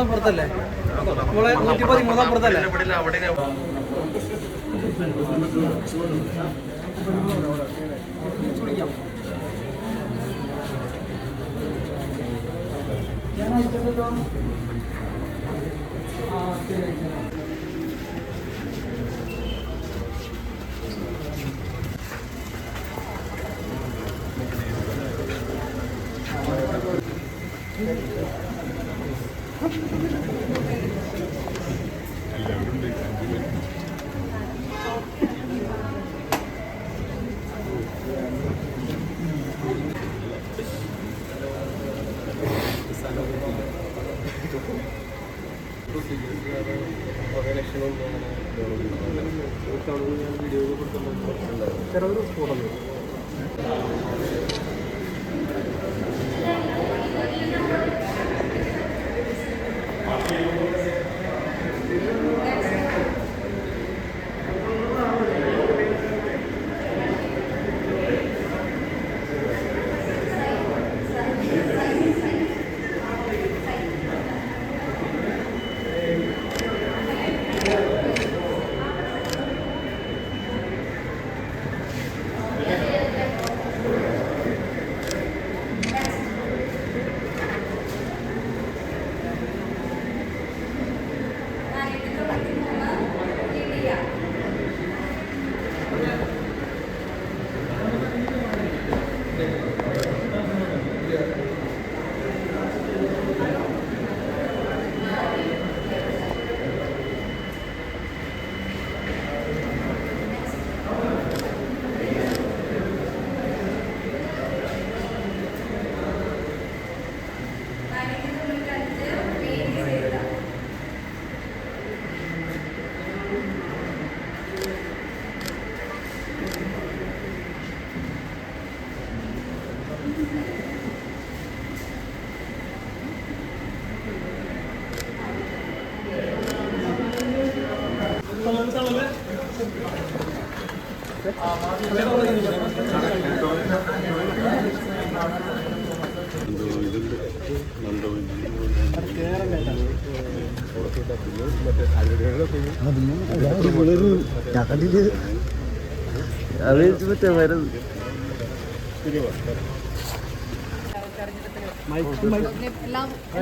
പുറത്തല്ലേ നമ്മളെ 113 പുറത്തല്ലേ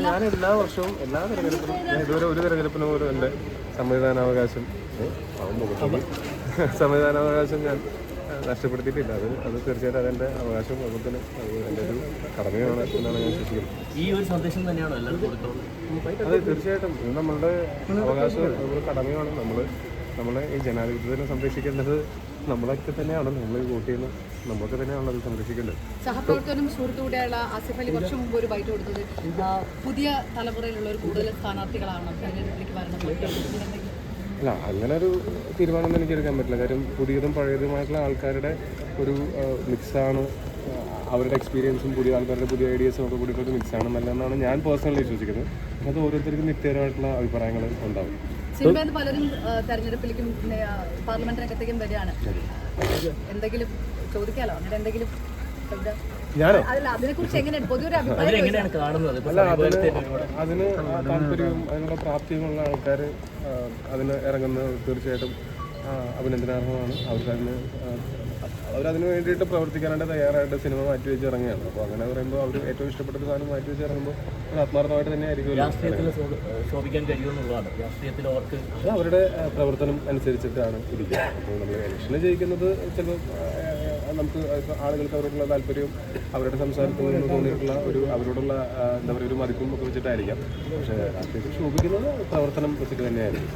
ഞാൻ എല്ലാ വർഷവും എല്ലാ തെരഞ്ഞെടുപ്പിനും ഇതുവരെ ഒരു തെരഞ്ഞെടുപ്പിനും പോലും എൻ്റെ സമ്മതിദാനാവകാശം ഞാൻ നഷ്ടപ്പെടുത്തിയിട്ടില്ല. അത് തീർച്ചയായിട്ടും അതെൻ്റെ അവകാശം അതുപോലെ എൻ്റെ ഒരു കടമയാണ് എന്നാണ് ഞാൻ വിശ്വസിക്കുന്നത്. ഈ ഒരു സന്ദേശം തന്നെയാണോ എല്ലാവർക്കും? അതെ, തീർച്ചയായിട്ടും ഇത് നമ്മളുടെ അവകാശം അതുപോലെ കടമയാണ്. നമ്മളെ ഈ ജനാധിപത്യത്തിനെ സംരക്ഷിക്കേണ്ടത് നമ്മളൊക്കെ തന്നെയാണ്. നമ്മൾ വോട്ട് ചെയ്യുന്ന നമ്മളൊക്കെ തന്നെയാണ് അത് സംരക്ഷിക്കേണ്ടത്. സഹപ്രവർത്തനം സുഹൃത്തുകൂടിയായുള്ള ആസിഫ് അലി വർഷം മുമ്പ് ഒരു ബൈറ്റ് കൊടുത്തത് പുതിയ തലമുറയിലുള്ളവർ കൂടുതൽ സ്ഥാനാർത്ഥികളാണ് തെരഞ്ഞെടുപ്പിലേക്ക് വരുന്നത്. അല്ല, അങ്ങനെ ഒരു തീരുമാനമൊന്നും എനിക്ക് എടുക്കാൻ പറ്റില്ല. കാര്യം പുതിയതും പഴയതുമായിട്ടുള്ള ആൾക്കാരുടെ ഒരു മിക്സാണ്. അവരുടെ എക്സ്പീരിയൻസും പുതിയ ആൾക്കാരുടെ പുതിയ ഐഡിയസും ഒക്കെ കൂടിയിട്ടൊരു മിക്സാണ് നല്ലതെന്നാണ് ഞാൻ പേഴ്സണലി വിശ്വസിക്കുന്നത്. അത് ഓരോരുത്തർക്കും നിത്യപരമായിട്ടുള്ള അഭിപ്രായങ്ങൾ ഉണ്ടാവും. സിനിമയിൽ പലരും തെരഞ്ഞെടുപ്പിലേക്കും പാർലമെന്റ് രംഗത്തേക്കും വരികയാണ്. എന്തെങ്കിലും ചോദിക്കാലോ, അങ്ങനെ എന്തെങ്കിലും അതിനെക്കുറിച്ച് എങ്ങനെയാണ് പൊതുവെ എങ്ങനെയാണ് കാണുന്നത്? അതിന് താല്പര്യവും അതിനുള്ള പ്രാപ്തിയുമുള്ള ആൾക്കാർ അതിന് ഇറങ്ങുന്നത് തീർച്ചയായിട്ടും അഭിനന്ദനാർഹമാണ്. അവരതിന് വേണ്ടിയിട്ട് പ്രവർത്തിക്കാനായിട്ട് തയ്യാറായിട്ട് സിനിമ മാറ്റിവെച്ച് ഇറങ്ങുകയാണ്. അപ്പോൾ അങ്ങനെ പറയുമ്പോൾ അവർ ഏറ്റവും ഇഷ്ടപ്പെട്ട സാധനം മാറ്റിവെച്ച് ഇറങ്ങുമ്പോൾ അത് ആത്മാർത്ഥമായിട്ട് തന്നെ ആയിരിക്കും. അത് അവരുടെ പ്രവർത്തനം അനുസരിച്ചിട്ടാണ് ഇരിക്കുക. അപ്പോൾ നമ്മൾ ഇലക്ഷന് ജയിക്കുന്നത് ചിലപ്പോൾ നമുക്ക് ആളുകൾക്ക് അവരോടുള്ള താല്പര്യവും അവരുടെ സംസാരത്തിൽ നിന്ന് തോന്നിയിട്ടുള്ള അവരോടുള്ള എന്താ പറയുക ഒരു മതിപ്പും ഒക്കെ വെച്ചിട്ടായിരിക്കാം. പക്ഷേ രാഷ്ട്രീയത്തിൽ ശോഭിക്കുന്നത് പ്രവർത്തനം വെച്ചിട്ട് തന്നെയായിരിക്കും.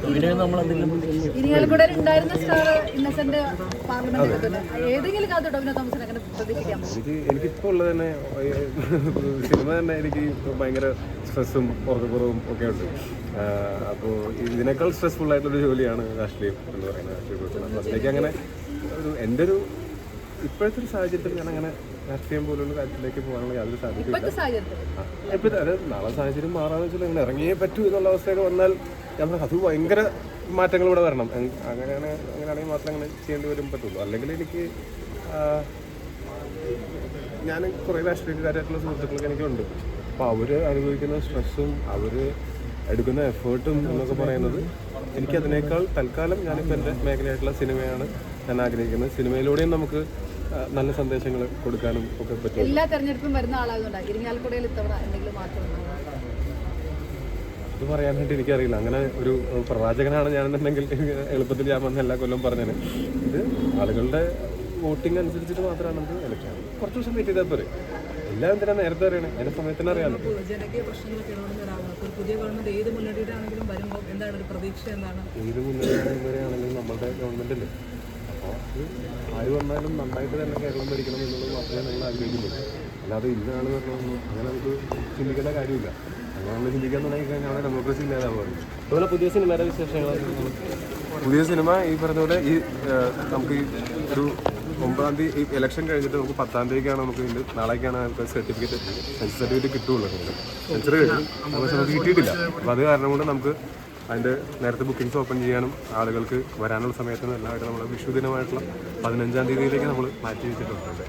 എനിക്കിപ്പോൾ ഉള്ളത് തന്നെ സിനിമ തന്നെ എനിക്ക് ഭയങ്കര സ്ട്രെസ്സും ഉറക്കക്കുറവും ഒക്കെ ഉണ്ട്. അപ്പോൾ ഇതിനേക്കാൾ സ്ട്രെസ്ഫുൾ ആയിട്ടുള്ളൊരു ജോലിയാണ് രാഷ്ട്രീയം എന്ന് പറയുന്നത്, രാഷ്ട്രീയ പ്രവർത്തനം. അപ്പോൾ അതിലേക്ക് അങ്ങനെ എൻ്റെ ഒരു ഇപ്പോഴത്തെ ഒരു സാഹചര്യത്തിൽ ഞാൻ അങ്ങനെ രാഷ്ട്രീയം പോലുള്ള കാര്യത്തിലേക്ക് പോകാനുള്ള യാതൊരു സാധ്യതയില്ല. ഇപ്പോഴത്തെ അത് നാളെ സാഹചര്യം മാറാന്ന് വെച്ചാൽ അങ്ങനെ ഇറങ്ങിയേ പറ്റൂ എന്നുള്ള അവസ്ഥയൊക്കെ വന്നാൽ ഞാൻ അത് ഭയങ്കര മാറ്റങ്ങൾ ഇവിടെ വരണം. അങ്ങനെയാണെങ്കിൽ മാത്രമേ അങ്ങനെ ചെയ്യേണ്ടി വരും പറ്റുള്ളൂ. അല്ലെങ്കിൽ എനിക്ക് ഞാൻ കുറേ രാഷ്ട്രീയക്കാരായിട്ടുള്ള സുഹൃത്തുക്കളൊക്കെ എനിക്കുണ്ട്. അപ്പോൾ അവർ അനുഭവിക്കുന്ന സ്ട്രെസ്സും അവർ എടുക്കുന്ന എഫേർട്ടും എന്നൊക്കെ പറയുന്നത് എനിക്കതിനേക്കാൾ തൽക്കാലം ഞാനിപ്പോൾ എൻ്റെ മേഖലയായിട്ടുള്ള സിനിമയാണ് ഞാൻ ആഗ്രഹിക്കുന്നത്. സിനിമയിലൂടെയും നമുക്ക് നല്ല സന്ദേശങ്ങൾ കൊടുക്കാനും ഒക്കെ പറ്റും. എല്ലാ തെരഞ്ഞെടുപ്പും വരുന്ന ആളായതുകൊണ്ടാണ് ഇരിങ്ങാലക്കുടയിൽ ഇത്തവണ എന്തെങ്കിലും മാറ്റം അത് പറയാനായിട്ട് എനിക്കറിയില്ല. അങ്ങനെ ഒരു പ്രവാചകനാണ് ഞാനെന്നുണ്ടെങ്കിൽ എളുപ്പത്തിൽ ഞാൻ വന്ന എല്ലാ കൊല്ലം പറഞ്ഞത്. ഇത് ആളുകളുടെ വോട്ടിംഗ് അനുസരിച്ചിട്ട് മാത്രമാണ് നമുക്ക് ഇലക്ഷൻ. കുറച്ച് ദിവസം വെയിറ്റ് ചെയ്താൽ പോരെ. എല്ലാം എന്തിനാ നേരത്തെ അറിയണേ, അതിന്റെ സമയത്തിന് അറിയാമല്ലോ. ജനകീയ പ്രശ്നങ്ങളൊക്കെ ഉള്ളവരാണ് പുതിയ ഗവൺമെന്റ് ഏത് മുന്നണിയുടെ ആണെങ്കിലും വരുമ്പോൾ എന്താണ് ഒരു പ്രതീക്ഷ? എന്താണ് ഏത് മുന്നണിയാണെങ്കിലും നമ്മളുടെ ഗവൺമെന്റ് അല്ലേ. അപ്പോൾ അത് ആര് വന്നാലും നന്നായിട്ട് തന്നെ കേരളം ഭരിക്കണം എന്നുള്ളത് മാത്രമേ നമ്മൾ ആഗ്രഹിക്കുന്നുള്ളൂ. അല്ലാതെ ഇന്നാണ് പറഞ്ഞതൊന്നും അങ്ങനെ നമുക്ക് ചിന്തിക്കേണ്ട കാര്യമില്ല. അങ്ങനെ നമ്മൾ ചിന്തിക്കാൻ തുടങ്ങി കഴിഞ്ഞാൽ ഡെമോക്രസി ഇല്ലാതാവുകയാണ്. അതുപോലെ പുതിയ സിനിമയുടെ വിശേഷങ്ങൾ, പുതിയ സിനിമ ഈ പറഞ്ഞ പോലെ ഈ നമുക്ക് ഒരു 9-ാം തീയതി ഈ ഇലക്ഷൻ കഴിഞ്ഞിട്ട് നമുക്ക് 10-ാം തീയതിക്കാണ് നമുക്ക് നാളേക്കാണ് നമുക്ക് സെൻസർ സർട്ടിഫിക്കറ്റ് കിട്ടുള്ളൂ. സെൻസർ കഴിഞ്ഞു പക്ഷെ നമുക്ക് കിട്ടിയിട്ടില്ല. അപ്പോൾ അത് കാരണം കൊണ്ട് നമുക്ക് അതിൻ്റെ നേരത്തെ ബുക്കിങ്സ് ഓപ്പൺ ചെയ്യാനും ആളുകൾക്ക് വരാനുള്ള സമയത്ത് എല്ലാമായിട്ട് നമ്മൾ വിഷു ദിനമായിട്ടുള്ള 15-ാം തീയതിയിലേക്ക് നമ്മൾ മാറ്റി വെച്ചിട്ടുണ്ട്.